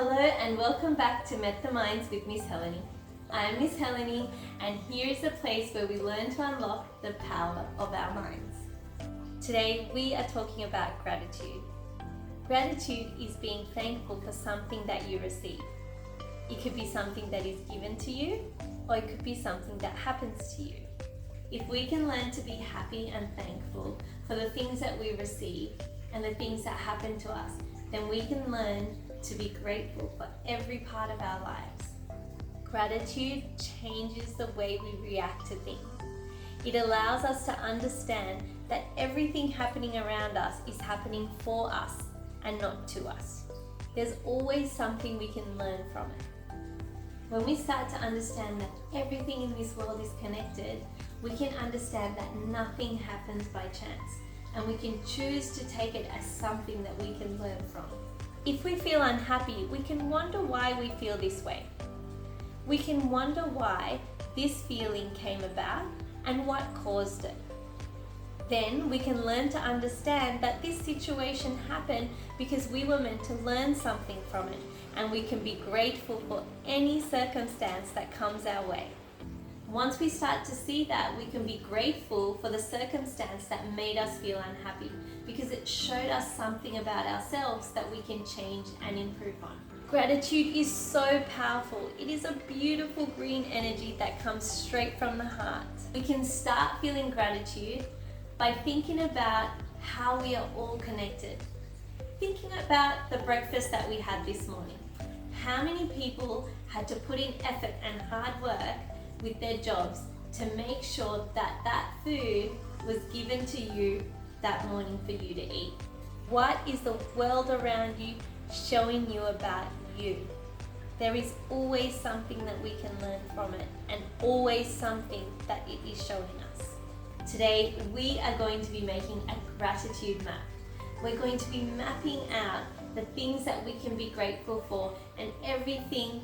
Hello and welcome back to Metta Minds with Miss Helene. I am Miss Helene and here is a place where we learn to unlock the power of our minds. Today we are talking about gratitude. Gratitude is being thankful for something that you receive. It could be something that is given to you, or it could be something that happens to you. If we can learn to be happy and thankful for the things that we receive and the things that happen to us, then we can learn to be grateful for every part of our lives. Gratitude changes the way we react to things. It allows us to understand that everything happening around us is happening for us and not to us. There's always something we can learn from it. When we start to understand that everything in this world is connected, we can understand that nothing happens by chance, and we can choose to take it as something that we can learn from. If we feel unhappy, we can wonder why we feel this way. We can wonder why this feeling came about and what caused it. Then we can learn to understand that this situation happened because we were meant to learn something from it, and we can be grateful for any circumstance that comes our way. Once we start to see that, we can be grateful for the circumstance that made us feel unhappy because it showed us something about ourselves that we can change and improve on. Gratitude is so powerful. It is a beautiful green energy that comes straight from the heart. We can start feeling gratitude by thinking about how we are all connected. Thinking about the breakfast that we had this morning. How many people had to put in effort and hard work with their jobs to make sure that that food was given to you that morning for you to eat? What is the world around you showing you about you? There is always something that we can learn from it, and always something that it is showing us. Today we are going to be making a gratitude map. We're going to be mapping out the things that we can be grateful for and everything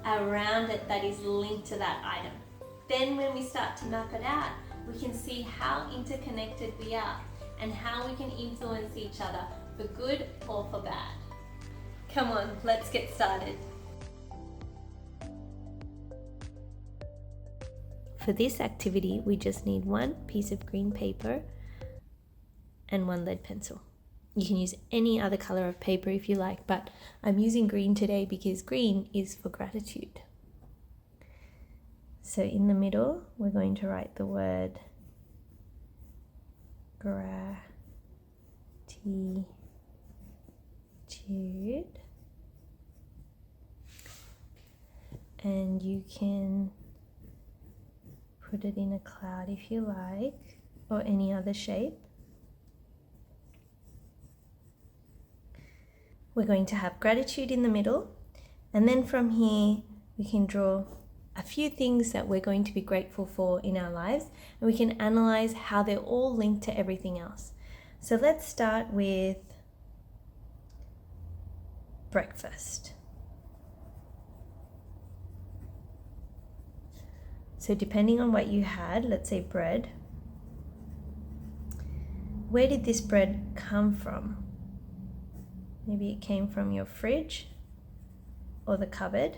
around it that is linked to that item. Then when we start to map it out, we can see how interconnected we are and how we can influence each other for good or for bad. Come on, let's get started. For this activity, we just need one piece of green paper and one lead pencil. You can use any other color of paper if you like, but I'm using green today because green is for gratitude. So in the middle, we're going to write the word gratitude. And you can put it in a cloud if you like, or any other shape. We're going to have gratitude in the middle, and then from here we can draw a few things that we're going to be grateful for in our lives, and we can analyze how they're all linked to everything else. So let's start with breakfast. So depending on what you had, let's say bread, where did this bread come from? Maybe it came from your fridge or the cupboard.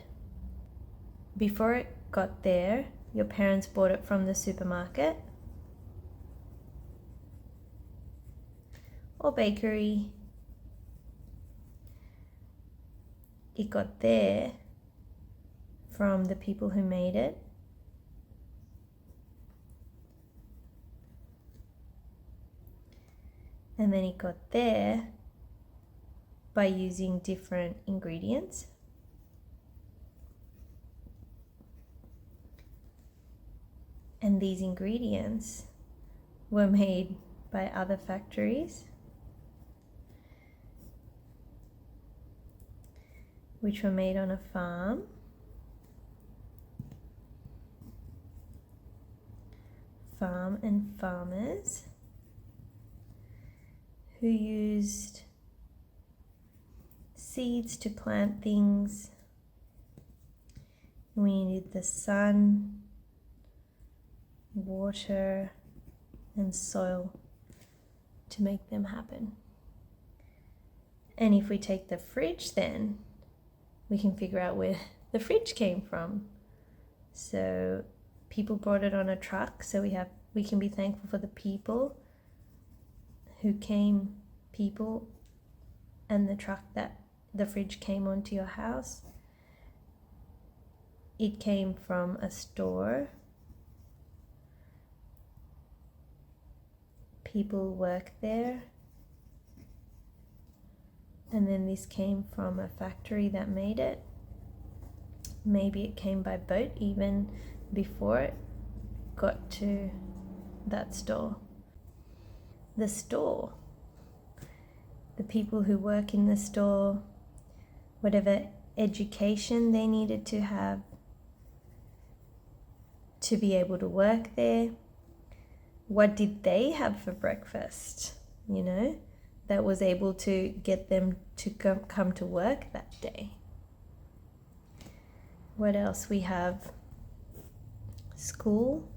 Before it got there, your parents bought it from the supermarket or bakery. It got there from the people who made it. And then it got there by using different ingredients. And these ingredients were made by other factories, which were made on a farm. Farm and farmers who used seeds to plant things. We needed the sun, water, and soil to make them happen. And if we take the fridge then, we can figure out where the fridge came from. So people brought it on a truck, so we can be thankful for the people and the truck that the fridge came onto your house. It came from a store. People work there. And then this came from a factory that made it. Maybe it came by boat even before it got to that store. The store, the people who work in the store, whatever education they needed to have to be able to work there. What did they have for breakfast, that was able to get them to come to work that day? What else? We have school.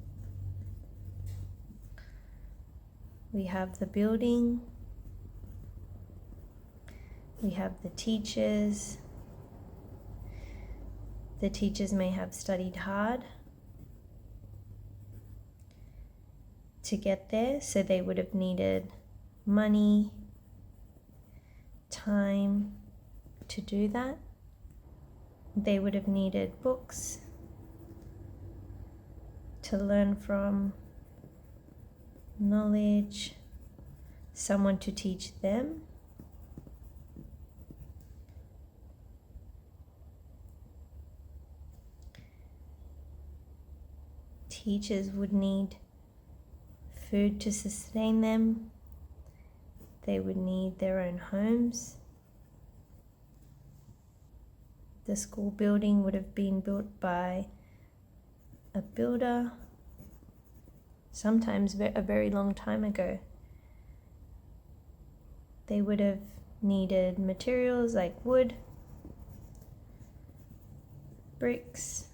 We have the building. We have the teachers. The teachers may have studied hard to get there, so they would have needed money, time to do that. They would have needed books to learn from, knowledge, someone to teach them. Teachers would need food to sustain them. They would need their own homes. The school building would have been built by a builder, sometimes a very long time ago. They would have needed materials like wood, bricks,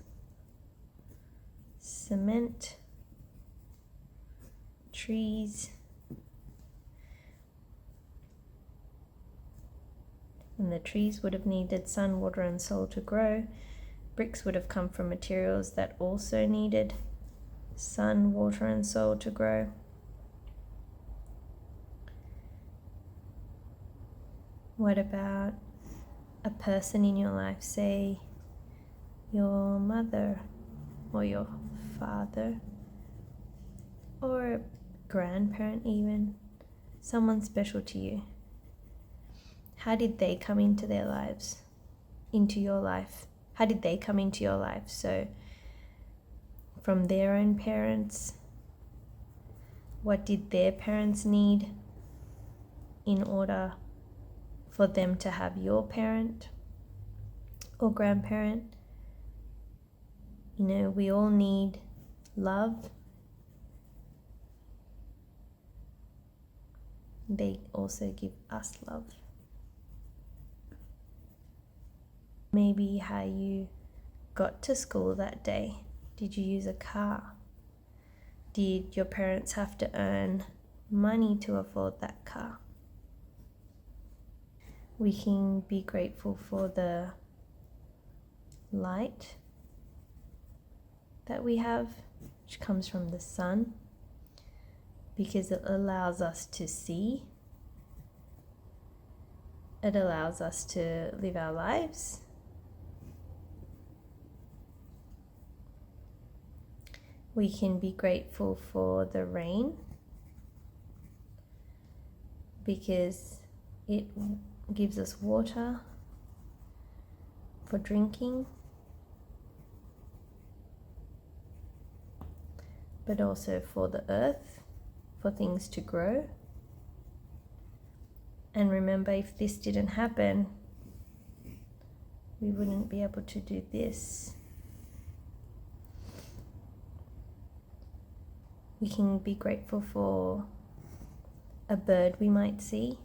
cement, trees, and the trees would have needed sun, water, and soil to grow. Bricks would have come from materials that also needed sun, water, and soil to grow. What about a person in your life, say your mother or your father or a grandparent even, someone special to you? How did they come into their lives, into your life? How did they come into your life? So from their own parents, what did their parents need in order for them to have your parent or grandparent? We all need love. They also give us love. Maybe how you got to school that day. Did you use a car? Did your parents have to earn money to afford that car? We can be grateful for the light that we have, which comes from the sun, because it allows us to see. It allows us to live our lives. We can be grateful for the rain because it gives us water for drinking, but also for the earth, for things to grow. And remember, if this didn't happen, we wouldn't be able to do this. We can be grateful for a bird we might see.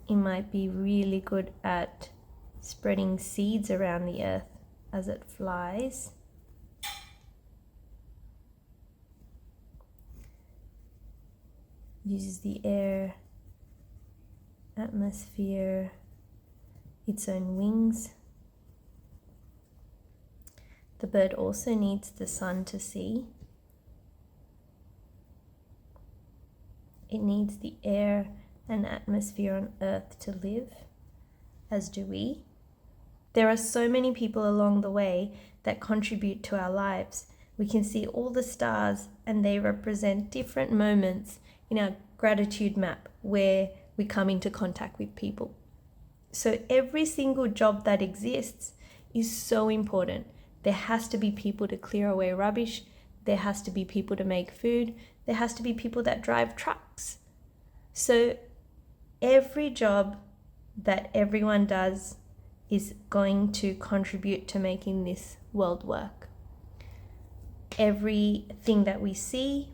It might be really good at spreading seeds around the earth as it flies. Uses the air, atmosphere its own wings. The bird also needs the sun to see. It needs the air and atmosphere on Earth to live, as do we. There are so many people along the way that contribute to our lives. We can see all the stars, and they represent different moments in our gratitude map where we come into contact with people. So every single job that exists is so important. There has to be people to clear away rubbish. There has to be people to make food. There has to be people that drive trucks. So every job that everyone does is going to contribute to making this world work. Everything that we see,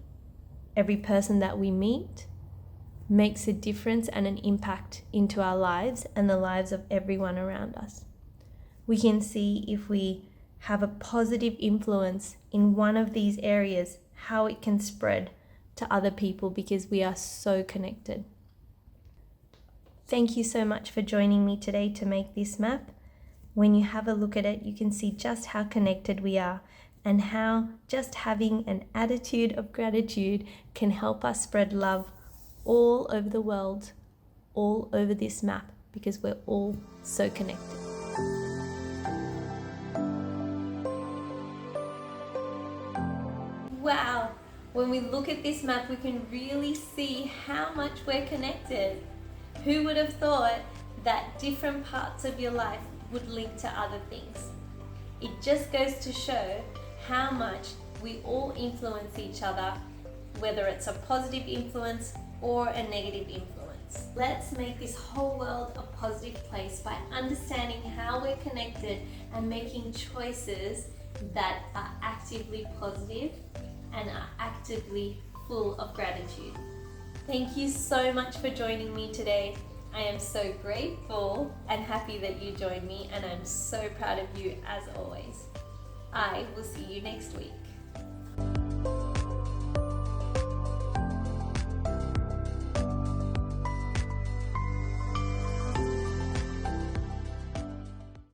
every person that we meet, makes a difference and an impact into our lives and the lives of everyone around us. We can see if we have a positive influence in one of these areas, how it can spread to other people because we are so connected. Thank you so much for joining me today to make this map. When you have a look at it, you can see just how connected we are and how just having an attitude of gratitude can help us spread love all over the world, all over this map, because we're all so connected. Wow, when we look at this map, we can really see how much we're connected. Who would have thought that different parts of your life would link to other things? It just goes to show how much we all influence each other, whether it's a positive influence or a negative influence. Let's make this whole world a positive place by understanding how we're connected and making choices that are actively positive and are actively full of gratitude. Thank you so much for joining me today. I am so grateful and happy that you joined me, and I'm so proud of you as always. I will see you next week.